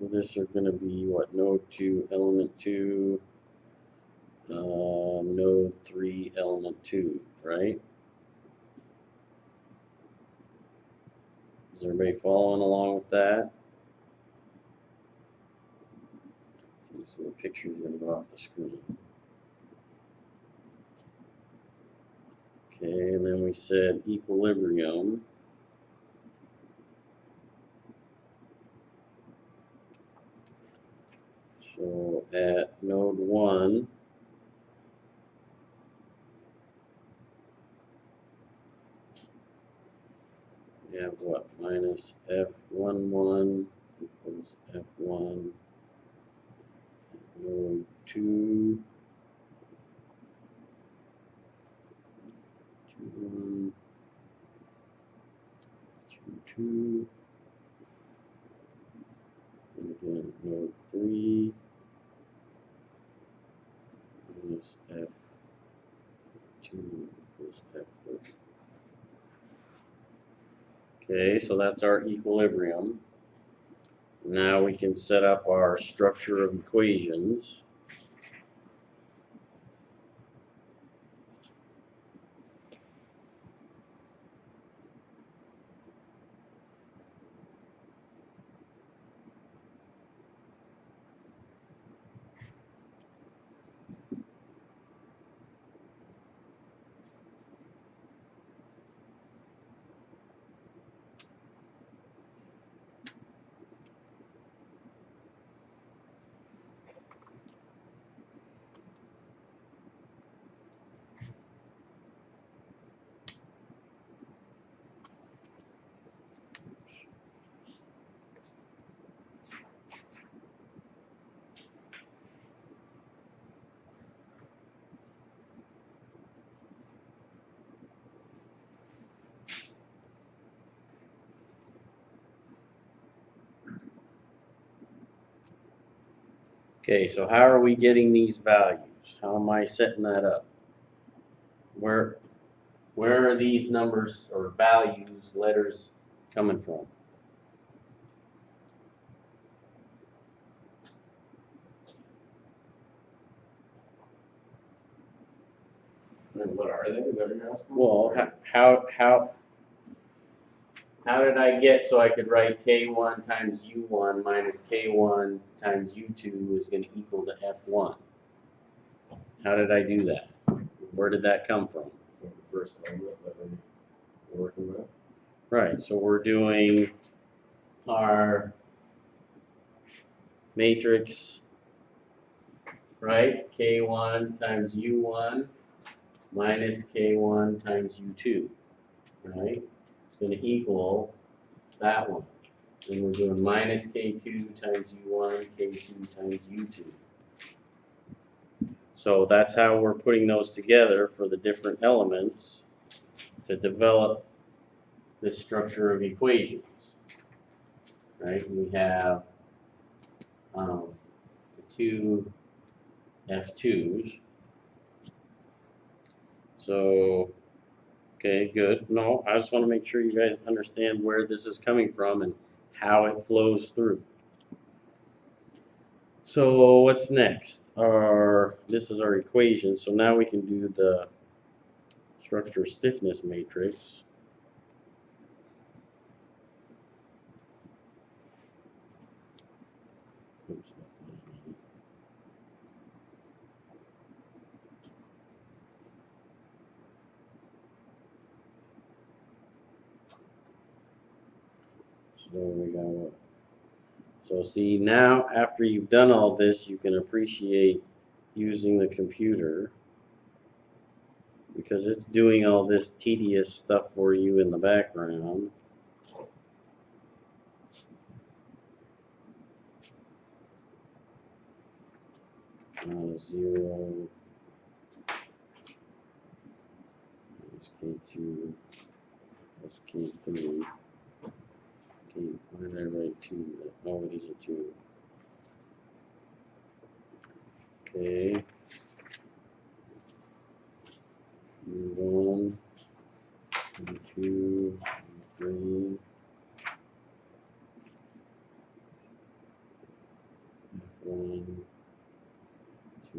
This are going to be what? Node 2, element 2, node 3, element 2, right? Is everybody following along with that? So the picture's going to go off the screen. Okay, and then we said equilibrium. So at node 1, we have what? Minus F11 equals F1 at node 2. 1, 2, 2. And again, node 3 minus F2 equals F3. Okay, so that's our equilibrium. Now we can set up our structure of equations. Okay, so how are we getting these values? How am I setting that up? Where are these numbers or values, letters coming from? And what are they? Is that what you're asking? Well, how did I get so I could write K1 times U1 minus K1 times U2 is going to equal to F1? How did I do that? Where did that come from? The first element that we're working with. Right, so we're doing our matrix, right? K1 times U1 minus K1 times U2, right? It's going to equal that one. And we're doing minus K2 times U1, K2 times U2. So that's how we're putting those together for the different elements to develop this structure of equations. Right? We have the two F2s. So, okay, good. No, I just want to make sure you guys understand where this is coming from and how it flows through. So what's next? This is our equation. So now we can do the structure stiffness matrix. Oops. So we got what? So see, now after you've done all this, you can appreciate using the computer because it's doing all this tedious stuff for you in the background. Zero. That's K2. That's K3. Okay, why did I write 2? Oh, it is a 2. Okay. One, 2, 3. F1 to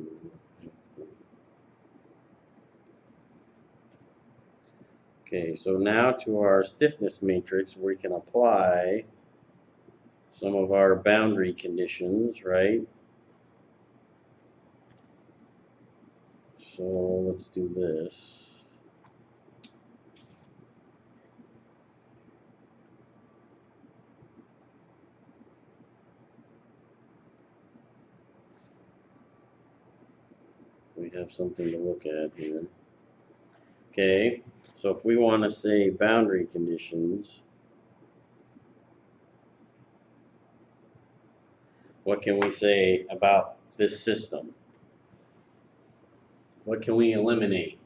F3. Okay, so now to our stiffness matrix, we can apply some of our boundary conditions, right? So let's do this. We have something to look at here. Okay, so if we want to say boundary conditions, what can we say about this system? What can we eliminate?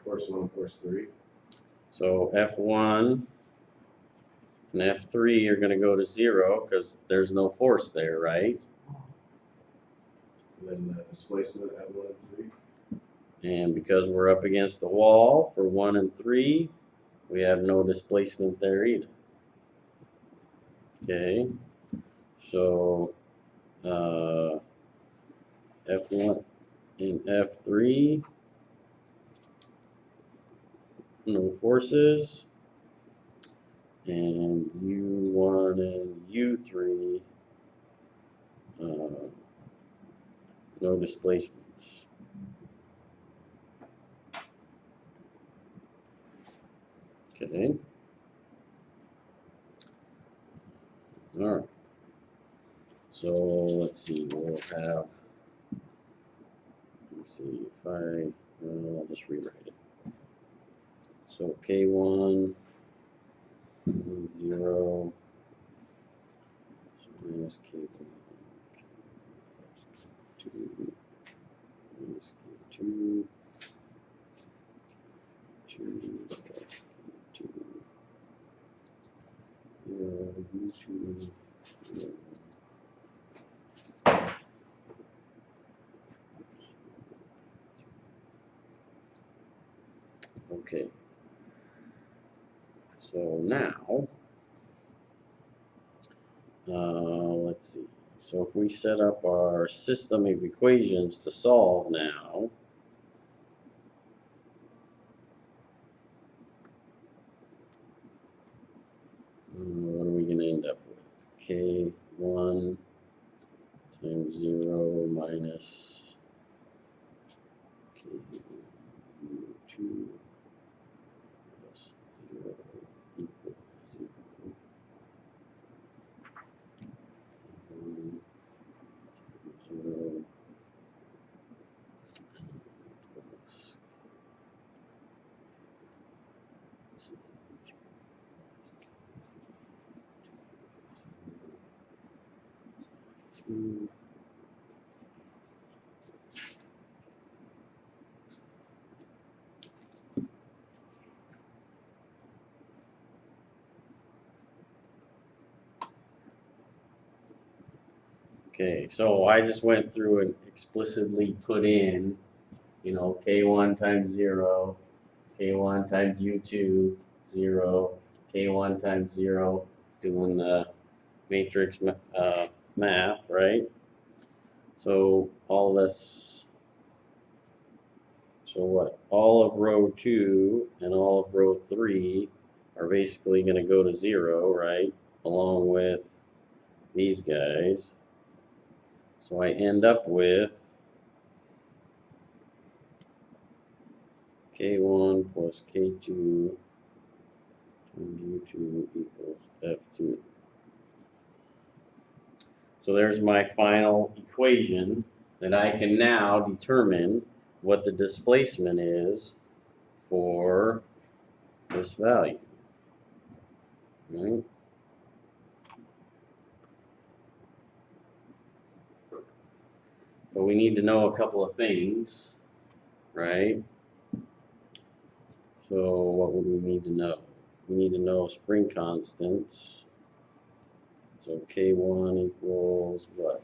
Force 1, force 3. So F1 and F3 are going to go to 0 because there's no force there, right? And then displacement at 1 and 3. And because we're up against the wall for 1 and 3, we have no displacement there either. Okay, so F1 and F3, no forces, and U1 and U3, no displacements. Okay. All right. So let's see. We'll have. Let's see if I'll just rewrite it. So K1 0 minus K1 plus K2 minus K2 2 plus K2 0 U2 0. Okay. So now, let's see. So if we set up our system of equations to solve now, what are we going to end up with? K1 times 0 minus K2 plus 0 equals 0. 0 plus 2. Okay, so I just went through and explicitly put in, K1 times 0, K1 times U2, 0, K1 times 0, doing the matrix math, right? So all this, so what? All of row 2 and all of row 3 are basically going to go to 0, right? Along with these guys. So I end up with K1 plus K2 times U2 equals F2. So there's my final equation that I can now determine what the displacement is for this value. Right? But we need to know a couple of things, right? So what would we need to know? We need to know spring constants. So K1 equals what?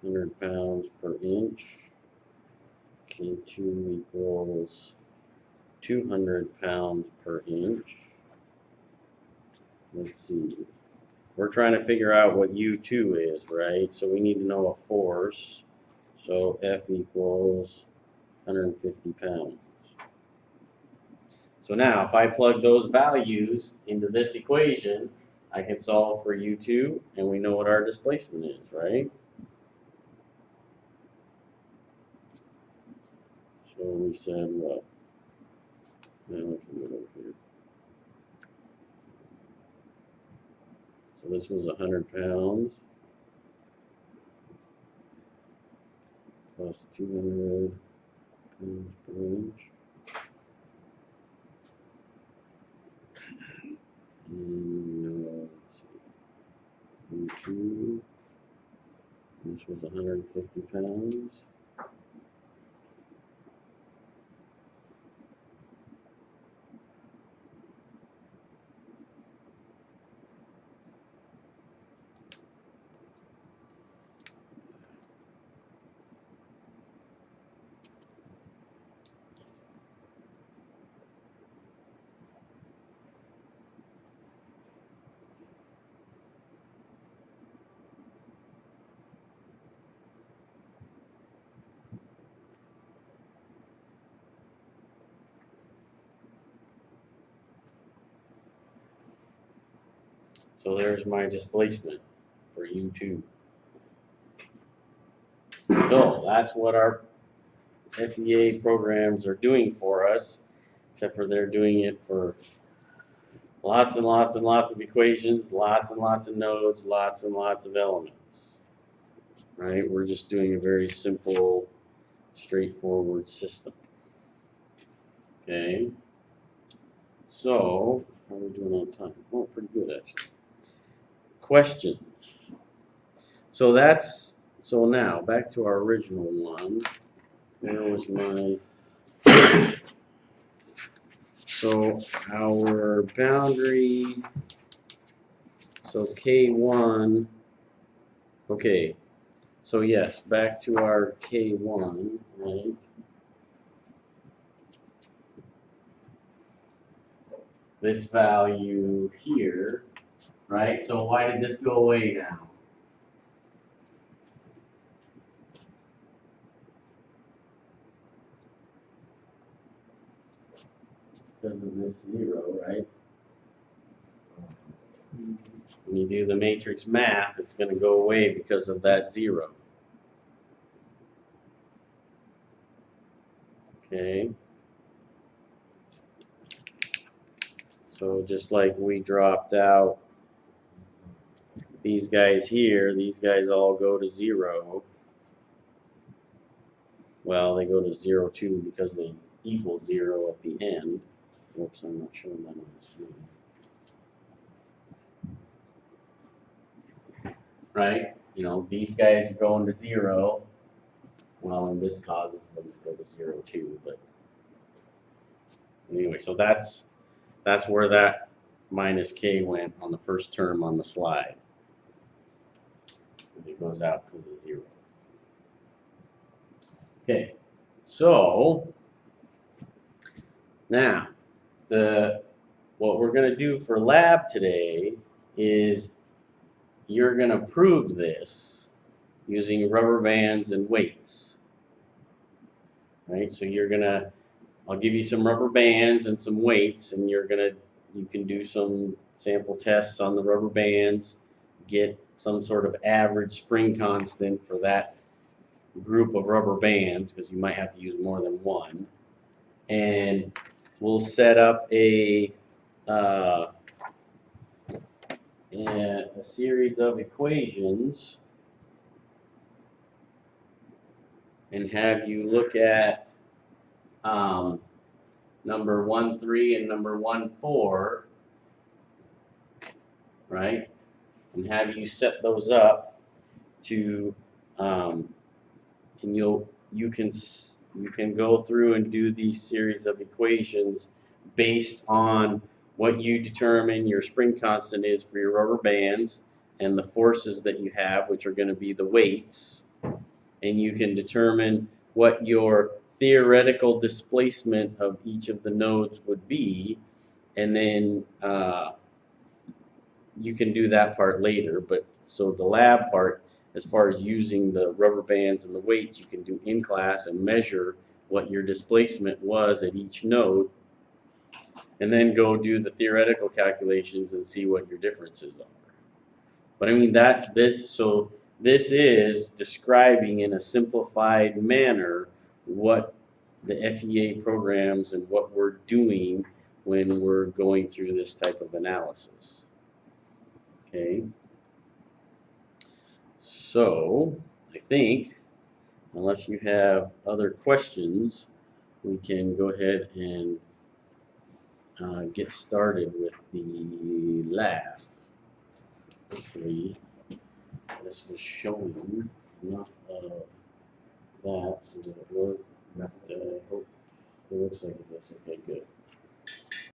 100 pounds per inch. K2 equals 200 pounds per inch. let's see. We're trying to figure out what U2 is, right? So we need to know a force. So F equals 150 pounds. So now, if I plug those values into this equation, I can solve for U2, and we know what our displacement is, right? So we said what? Now we can go over here. So this was 100 pounds plus 200 pounds per inch. And let's see, U2, this was 150 pounds. So there's my displacement for U2. So that's what our FEA programs are doing for us, except for they're doing it for lots and lots and lots of equations, lots and lots of nodes, lots and lots of elements. Right? We're just doing a very simple, straightforward system. Okay? So, how are we doing on time? Oh, pretty good actually. Questions. So now back to our original one. Where was my, so our boundary, so K1, okay, so yes, back to our K1, right? This value here, right? So why did this go away now? Because of this 0, right? When you do the matrix math, it's going to go away because of that 0. Okay. So just like we dropped out these guys here, these guys all go to 0. Well, they go to 0 too because they equal 0 at the end. Oops, I'm not showing that on the screen. Right? You know, these guys are going to 0. Well, and this causes them to go to 0 too. But anyway, so that's where that minus k went on the first term on the slide. It goes out because of 0. Okay, so now what we're going to do for lab today is you're going to prove this using rubber bands and weights. Right? So I'll give you some rubber bands and some weights, and you can do some sample tests on the rubber bands, get some sort of average spring constant for that group of rubber bands, because you might have to use more than one. And we'll set up a series of equations and have you look at number 1, 3 and number 1, 4, right? And have you set those up to, and you can go through and do these series of equations based on what you determine your spring constant is for your rubber bands and the forces that you have, which are going to be the weights, and you can determine what your theoretical displacement of each of the nodes would be, and then you can do that part later, but so the lab part, as far as using the rubber bands and the weights, you can do in class and measure what your displacement was at each node, and then go do the theoretical calculations and see what your differences are. But I mean this is describing in a simplified manner what the FEA programs and what we're doing when we're going through this type of analysis. Okay. So I think, unless you have other questions, we can go ahead and get started with the lab. Hopefully this was showing enough of that so that it worked. I hope it looks like it does. Okay, good.